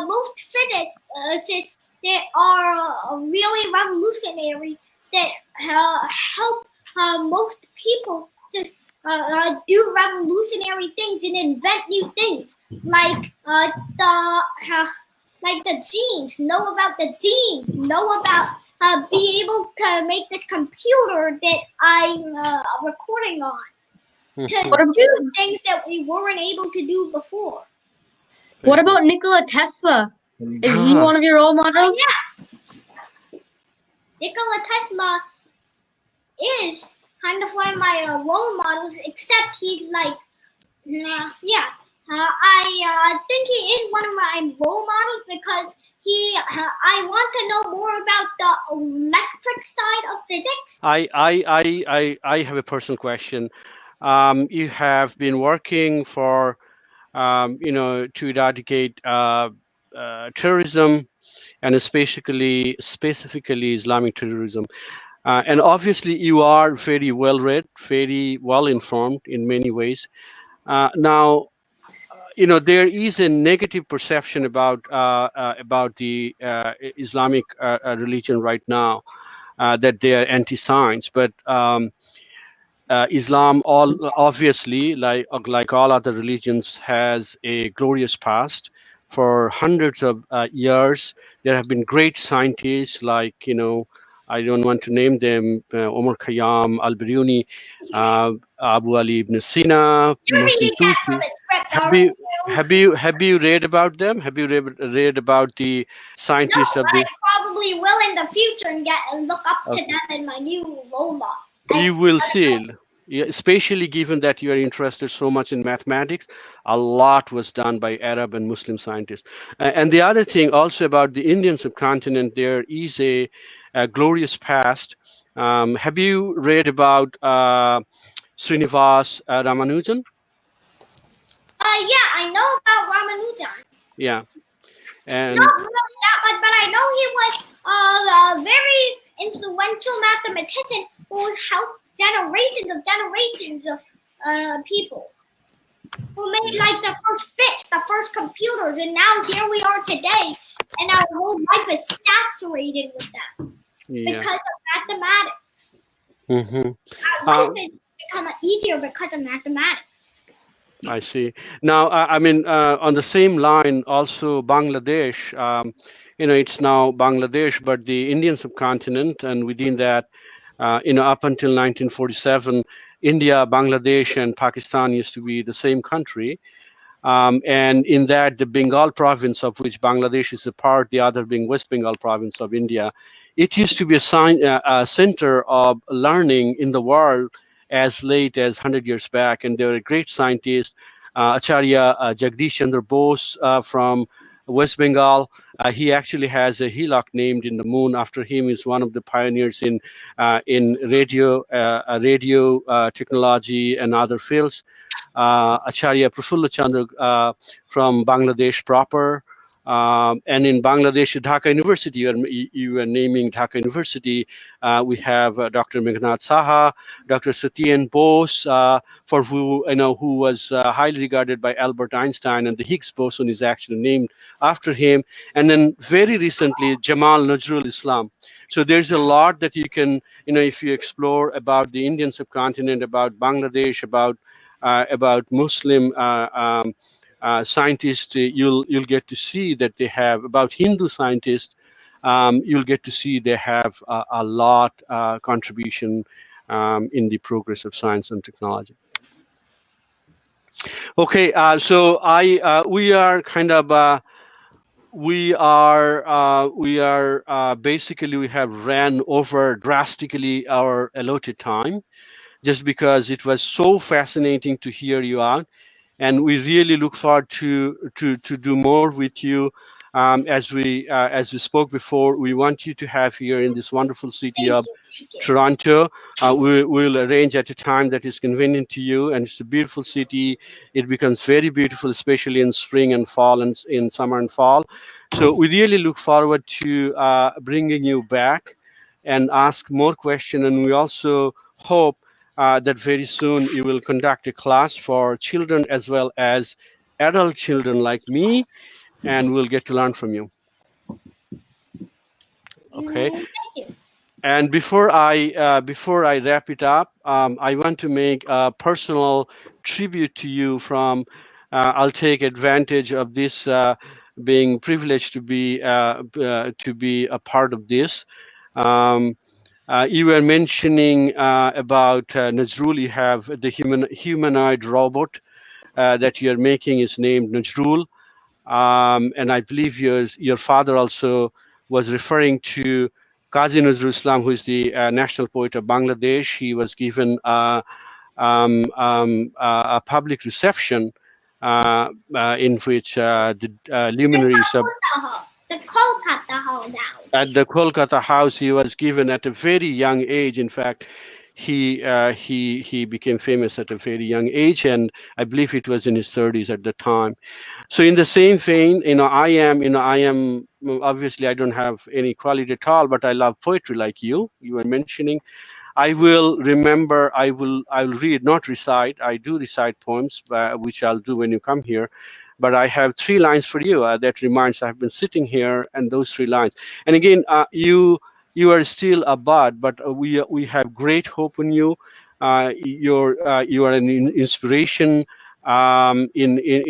most physicists that are really revolutionary, that help most people just do revolutionary things and invent new things, like the genes. Know about the genes. Know about be able to make this computer that I'm recording on to do things that we weren't able to do before. What about Nikola Tesla? Is he one of your role models? Yeah. Nikola Tesla is kind of one of my role models, except he's like, I think he is one of my role models because I want to know more about the electric side of physics. I have a personal question. You have been working for, to eradicate terrorism, and specifically Islamic terrorism. And obviously, you are very well read, very well informed in many ways. Now, there is a negative perception about the Islamic religion right now, that they are anti-science, but Islam, obviously, like all other religions, has a glorious past. For hundreds of years, there have been great scientists like, I don't want to name them, Omar Khayyam, Al-Biruni, Abu Ali ibn Sina, Mohsin Tusi. Have you read about them? Have you read about the scientists No, of but the? I probably will in the future and look up to them in my new role model. You will see, especially given that you are interested so much in mathematics. A lot was done by Arab and Muslim scientists. And the other thing also about the Indian subcontinent, there is a glorious past. Have you read about Srinivas Ramanujan? Yeah, I know about Ramanujan. Yeah. And not really that much, but I know he was a very influential mathematician who helped generations of people, who made like the first bits, the first computers, and now here we are today, and our whole life is saturated with them because of mathematics. Our life has become easier because of mathematics. I see. Now, on the same line, also Bangladesh, it's now Bangladesh, but the Indian subcontinent, and within that, up until 1947, India, Bangladesh, and Pakistan used to be the same country. And in that, the Bengal province, of which Bangladesh is a part, the other being West Bengal province of India, it used to be a center of learning in the world as late as 100 years back. And there were great scientists, Acharya Jagdish Chandra Bose from West Bengal. He actually has a hillock named in the moon after him. He's one of the pioneers in radio technology and other fields. Acharya Prafulla Chandra from Bangladesh proper. And in Bangladesh, Dhaka University, you are naming Dhaka University. We have Dr. Meghnad Saha, Dr. Satyen Bose, who was highly regarded by Albert Einstein, and the Higgs boson is actually named after him. And then very recently, Jamal Nazrul Islam. So there's a lot that you can, if you explore about the Indian subcontinent, about Bangladesh, about Muslim scientists, you'll get to see that they have, about Hindu scientists, you'll get to see they have a lot contribution in the progress of science and technology. Okay, so we are kind of we have ran over drastically our allotted time, just because it was so fascinating to hear you out. And we really look forward to do more with you. As we spoke before, we want you to have here in this wonderful city of Toronto. We'll arrange at a time that is convenient to you, and it's a beautiful city. It becomes very beautiful, especially in spring and fall, and in summer and fall. So we really look forward to bringing you back and ask more questions. And we also hope that very soon you will conduct a class for children as well as adult children like me, and we'll get to learn from you. Okay. Thank you. And before I wrap it up, I want to make a personal tribute to you from. I'll take advantage of this being privileged to be a part of this. Um, you were mentioning about Nazrul. You have the humanoid robot that you're making is named Nazrul. And I believe your father also was referring to Qazi Nazrul Islam, who is the national poet of Bangladesh. He was given a public reception in which the luminaries of The Kolkata Hall now. at the Kolkata house. He was given at a very young age. In fact, he became famous at a very young age, and I believe it was in his 30s at the time. So in the same vein, I am obviously I don't have any quality at all, but I love poetry like you were mentioning. I will remember, I will read, not recite. I do recite poems, which I'll do when you come here. But I have 3 lines for you that reminds I've been sitting here, and those 3 lines. And again, you are still a bud, but we have great hope in you. You are an inspiration,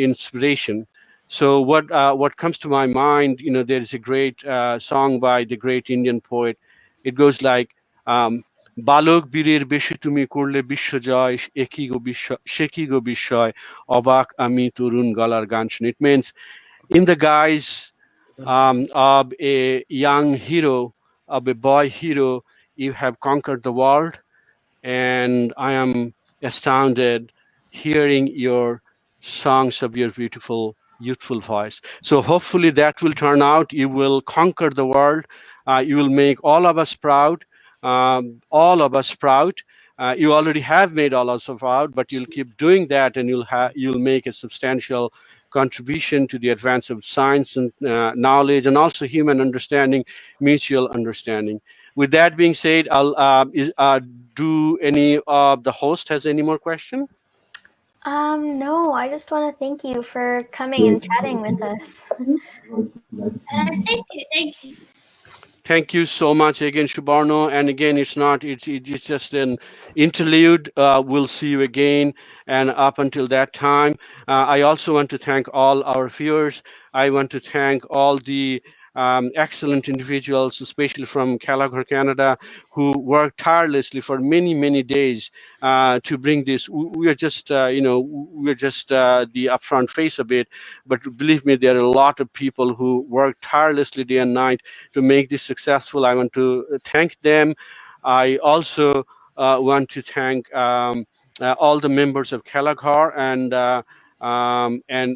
inspiration. So what comes to my mind, there is a great song by the great Indian poet. It goes like, বালক বীরের বেশে তুমি করলে বিশ্বজয় একই গো বিস্ময় সে কি গো বিস্ময় অবাক আমি তরুণ গলার গান শুনে. It means in the guise of a young hero, of a boy hero, you have conquered the world, and I am astounded hearing your songs of your beautiful, youthful voice. So hopefully that will turn out. You will conquer the world. You will make all of us proud. All of us proud. You already have made all of us proud, but you'll keep doing that, and you'll make a substantial contribution to the advance of science and knowledge, and also human understanding, mutual understanding. With that being said, do any of the host has any more question? No, I just want to thank you for coming and chatting with us. Thank you. Thank you so much again, Soborno. And again, it's just an interlude. We'll see you again. And up until that time, I also want to thank all our viewers. I want to thank all the excellent individuals, especially from Khelaghar, Canada, who worked tirelessly for many, many days to bring this. We are just, we're just the upfront face of it. But believe me, there are a lot of people who work tirelessly day and night to make this successful. I want to thank them. I also want to thank all the members of Khelaghar,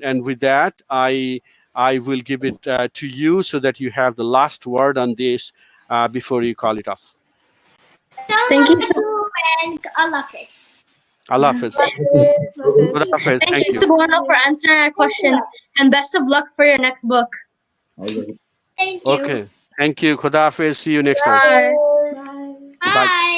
and with that, I will give it to you so that you have the last word on this before you call it off. Thank you. And Allah Hafiz. Allah Hafiz. Good Hafiz. Thank you, Soborno, for answering our questions, and best of luck for your next book. Thank you. Okay. Thank you. Khuda Hafiz. See you next time. Bye. Bye. Bye.